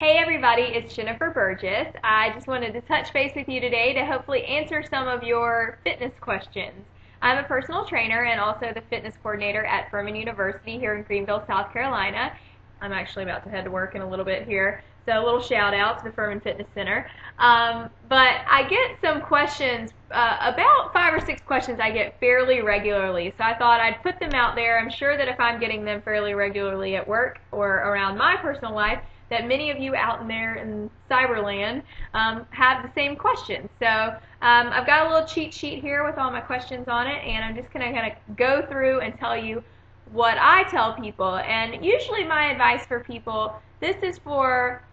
Hey everybody, it's Jennifer Burgess. I just wanted to touch base with you today to hopefully answer some of your fitness questions. I'm a personal trainer and also the fitness coordinator at Furman University here in Greenville, South Carolina. I'm actually about to head to work in a little bit here, so a little shout out to the Furman Fitness Center. But I get some questions, about 5 or 6 questions I get fairly regularly, so I thought I'd put them out there. I'm sure that if I'm getting them fairly regularly at work or around my personal life, that many of you out in there in Cyberland have the same questions. So I've got a little cheat sheet here with all my questions on it, and I'm just going to kind of go through and tell you what I tell people. And usually my advice for people, this is for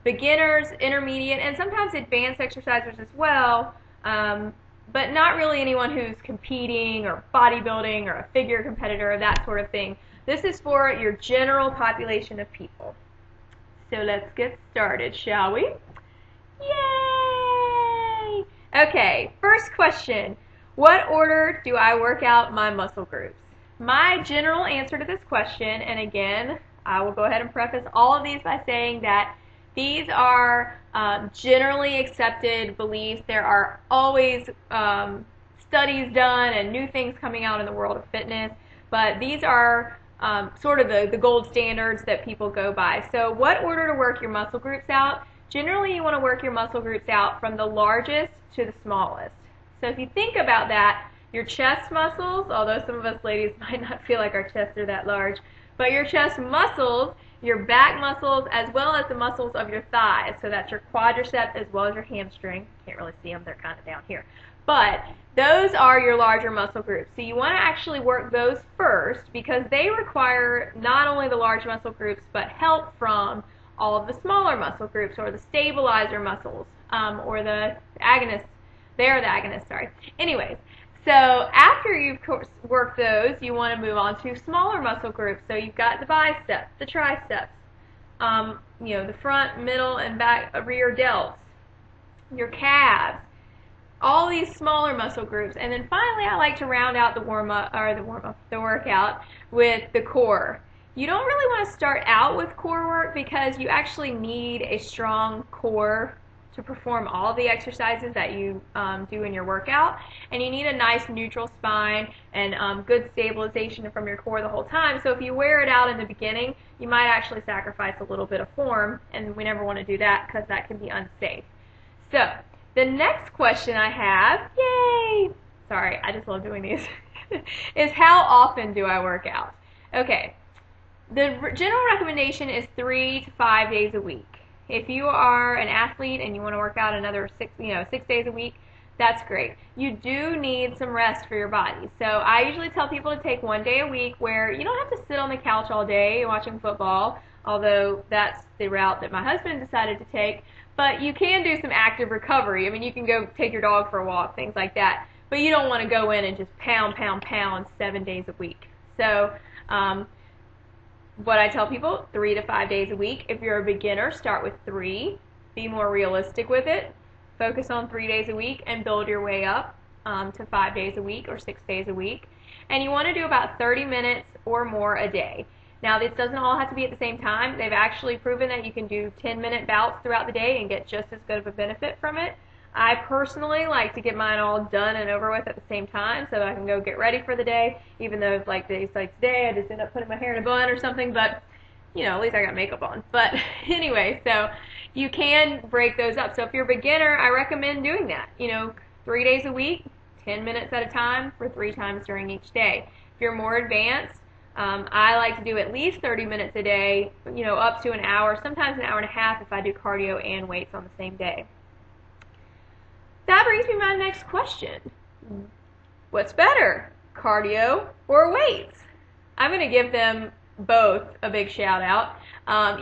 beginners, intermediate, and sometimes advanced exercisers as well, but not really anyone who's competing or bodybuilding or a figure competitor or that sort of thing. This is for your general population of people. So let's get started, shall we? Yay! Okay, first question. What order do I work out my muscle groups? My general answer to this question, and again, I will go ahead and preface all of these by saying that these are generally accepted beliefs. There are always studies done and new things coming out in the world of fitness, but these are sort of the gold standards that people go by. So what order to work your muscle groups out? Generally, you want to work your muscle groups out from the largest to the smallest. So if you think about that, your chest muscles, although some of us ladies might not feel like our chests are that large, but your chest muscles, your back muscles, as well as the muscles of your thighs, so that's your quadricep as well as your hamstring. Can't really see them, they're kind of down here. But those are your larger muscle groups. So you want to actually work those first because they require not only the large muscle groups but help from all of the smaller muscle groups or the stabilizer muscles or the agonists. They're the agonists, sorry. Anyways, so after you've worked those, you want to move on to smaller muscle groups. So you've got the biceps, the triceps, the front, middle, and back rear delts, your calves, all these smaller muscle groups. And then finally, I like to round out the workout with the core. You don't really want to start out with core work because you actually need a strong core to perform all the exercises that you do in your workout, and you need a nice neutral spine and good stabilization from your core the whole time. So if you wear it out in the beginning, you might actually sacrifice a little bit of form, and we never want to do that because that can be unsafe. So the next question I have, yay, sorry, I just love doing these, is how often do I work out? Okay, the general recommendation is 3 to 5 days a week. If you are an athlete and you want to work out another 6 days a week, that's great. You do need some rest for your body. So I usually tell people to take 1 day a week where you don't have to sit on the couch all day watching football, although that's the route that my husband decided to take. But you can do some active recovery. I mean, you can go take your dog for a walk, things like that. But you don't want to go in and just pound 7 days a week. So what I tell people, 3 to 5 days a week. If you're a beginner, start with 3. Be more realistic with it. Focus on 3 days a week and build your way up to 5 days a week or 6 days a week. And you want to do about 30 minutes or more a day. Now, this doesn't all have to be at the same time. They've actually proven that you can do 10-minute bouts throughout the day and get just as good of a benefit from it. I personally like to get mine all done and over with at the same time so that I can go get ready for the day, even though like days like today I just end up putting my hair in a bun or something, but at least I got makeup on. But anyway, so you can break those up. So if you're a beginner, I recommend doing that. 3 days a week, 10 minutes at a time for 3 times during each day. If you're more advanced, I like to do at least 30 minutes a day, up to an hour, sometimes an hour and a half if I do cardio and weights on the same day. That brings me to my next question. What's better, cardio or weights? I'm going to give them both a big shout out.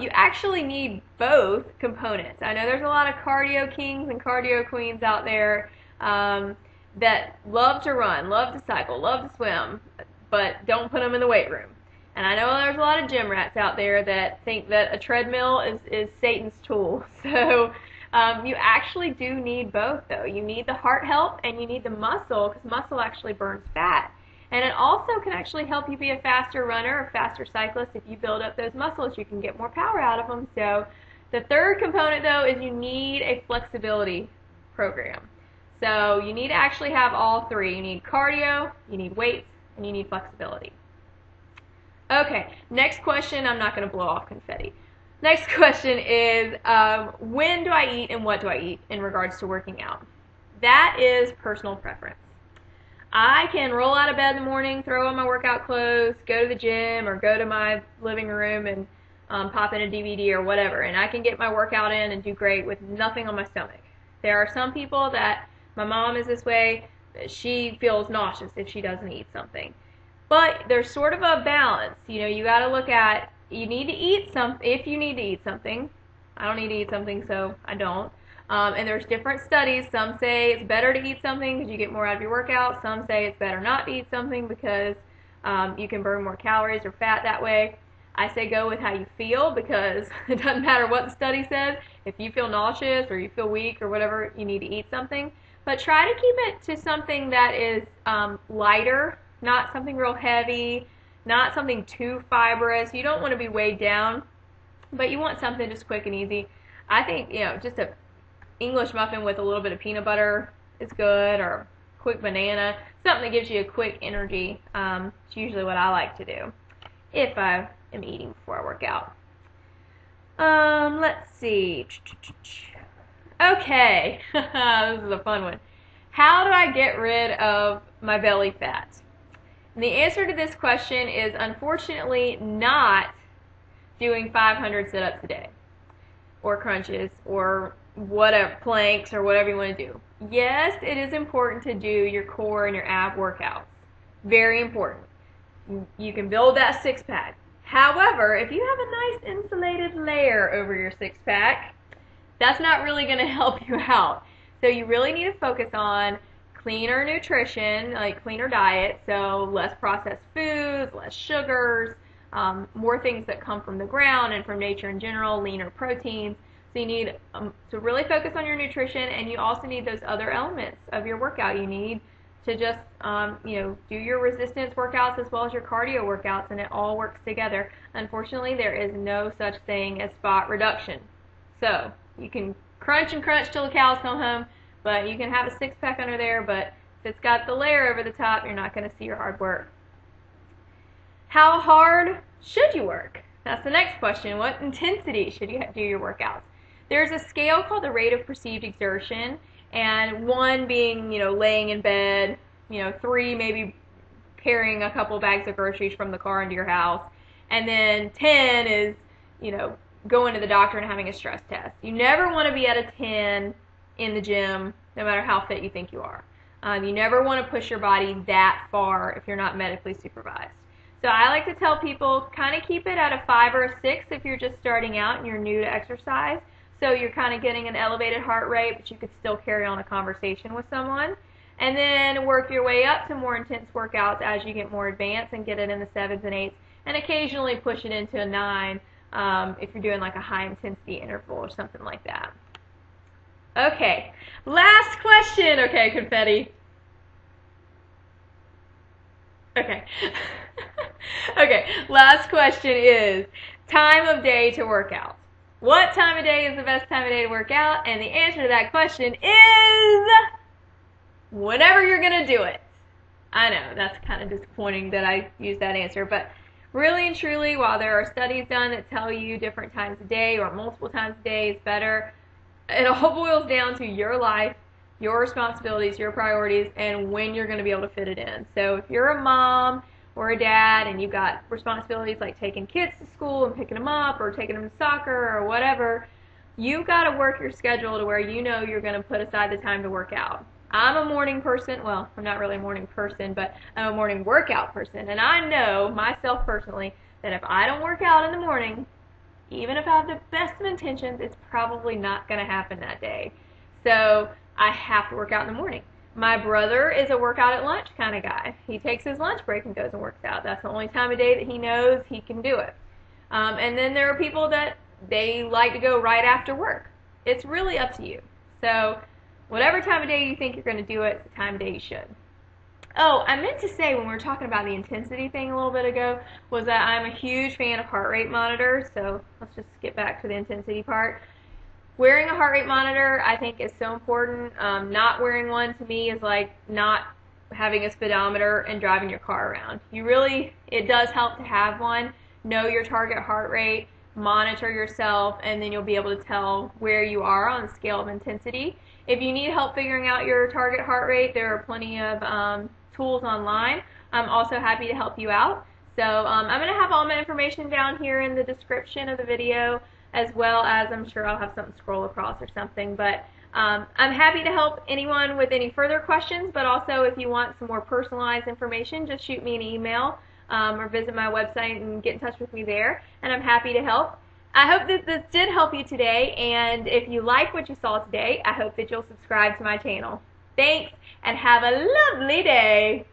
You actually need both components. I know there's a lot of cardio kings and cardio queens out there that love to run, love to cycle, love to swim, but don't put them in the weight room. And I know there's a lot of gym rats out there that think that a treadmill is Satan's tool. So you actually do need both, though. You need the heart health and you need the muscle, because muscle actually burns fat. And it also can actually help you be a faster runner or faster cyclist. If you build up those muscles, you can get more power out of them. So The third component, though, is you need a flexibility program. So you need to actually have all three. You need cardio, you need weights, and you need flexibility. Okay, next question. I'm not going to blow off confetti. Next question is, when do I eat and what do I eat in regards to working out? That is personal preference. I can roll out of bed in the morning, throw on my workout clothes, go to the gym, or go to my living room and pop in a DVD or whatever, and I can get my workout in and do great with nothing on my stomach. There are some people that, my mom is this way, she feels nauseous if she doesn't eat something. But there's sort of a balance. You know, you got to look at, you need to eat something, if you need to eat something. I don't need to eat something, so I don't. And there's different studies. Some say it's better to eat something because you get more out of your workout. Some say it's better not to eat something because you can burn more calories or fat that way. I say go with how you feel, because it doesn't matter what the study says. If you feel nauseous or you feel weak or whatever, you need to eat something. But try to keep it to something that is lighter, not something real heavy, not something too fibrous. You don't want to be weighed down, but you want something just quick and easy. I think, just a English muffin with a little bit of peanut butter is good, or quick banana, something that gives you a quick energy. It's usually what I like to do if I am eating before I work out. Let's see. Okay, this is a fun one. How do I get rid of my belly fat? And the answer to this question is, unfortunately, not doing 500 sit-ups a day, or crunches, or whatever, planks, or whatever you want to do. Yes, it is important to do your core and your ab workouts. Very important. You can build that six-pack. However, if you have a nice insulated layer over your six-pack, that's not really going to help you out. So you really need to focus on cleaner nutrition, like cleaner diet, so less processed foods, less sugars, more things that come from the ground and from nature in general, leaner proteins. So you need to really focus on your nutrition, and you also need those other elements of your workout. You need to just do your resistance workouts as well as your cardio workouts, and it all works together. Unfortunately, there is no such thing as spot reduction. So you can crunch and crunch till the cows come home, but you can have a six-pack under there, but if it's got the layer over the top, you're not going to see your hard work. How hard should you work? That's the next question. What intensity should you do your workouts? There's a scale called the rate of perceived exertion, and 1 being, laying in bed, 3 maybe carrying a couple bags of groceries from the car into your house, and then 10 is, going to the doctor and having a stress test. You never want to be at a 10 in the gym, no matter how fit you think you are. You never want to push your body that far if you're not medically supervised. So I like to tell people, kind of keep it at a 5 or a 6 if you're just starting out and you're new to exercise. So you're kind of getting an elevated heart rate, but you could still carry on a conversation with someone. And then work your way up to more intense workouts as you get more advanced and get it in the 7s and 8s, and occasionally push it into a 9 if you're doing like a high intensity interval or something like that. Okay, last question. Okay, confetti. Okay. Okay, last question is time of day to work out. What time of day is the best time of day to work out? And the answer to that question is whenever you're going to do it. I know, that's kind of disappointing that I used that answer, but really and truly, while there are studies done that tell you different times a day or multiple times a day is better, it all boils down to your life, your responsibilities, your priorities, and when you're going to be able to fit it in. So if you're a mom or a dad and you've got responsibilities like taking kids to school and picking them up or taking them to soccer or whatever, you've got to work your schedule to where you're going to put aside the time to work out. I'm a morning person. Well, I'm not really a morning person, but I'm a morning workout person. And I know myself personally that if I don't work out in the morning, even if I have the best of intentions, it's probably not going to happen that day. So I have to work out in the morning. My brother is a workout at lunch kind of guy. He takes his lunch break and goes and works out. That's the only time of day that he knows he can do it. And then there are people that they like to go right after work. It's really up to you. So whatever time of day you think you're going to do it, it's the time of day you should. Oh, I meant to say when we were talking about the intensity thing a little bit ago was that I'm a huge fan of heart rate monitors. So let's just get back to the intensity part. Wearing a heart rate monitor, I think, is so important. Not wearing one to me is like not having a speedometer and driving your car around. It does help to have one. Know your target heart rate, monitor yourself, and then you'll be able to tell where you are on the scale of intensity. If you need help figuring out your target heart rate, there are plenty of tools online. I'm also happy to help you out. So I'm going to have all my information down here in the description of the video, as well as I'm sure I'll have something scroll across or something. But I'm happy to help anyone with any further questions, but also if you want some more personalized information, just shoot me an email or visit my website and get in touch with me there, and I'm happy to help. I hope that this did help you today, and if you like what you saw today, I hope that you'll subscribe to my channel. Thanks, and have a lovely day.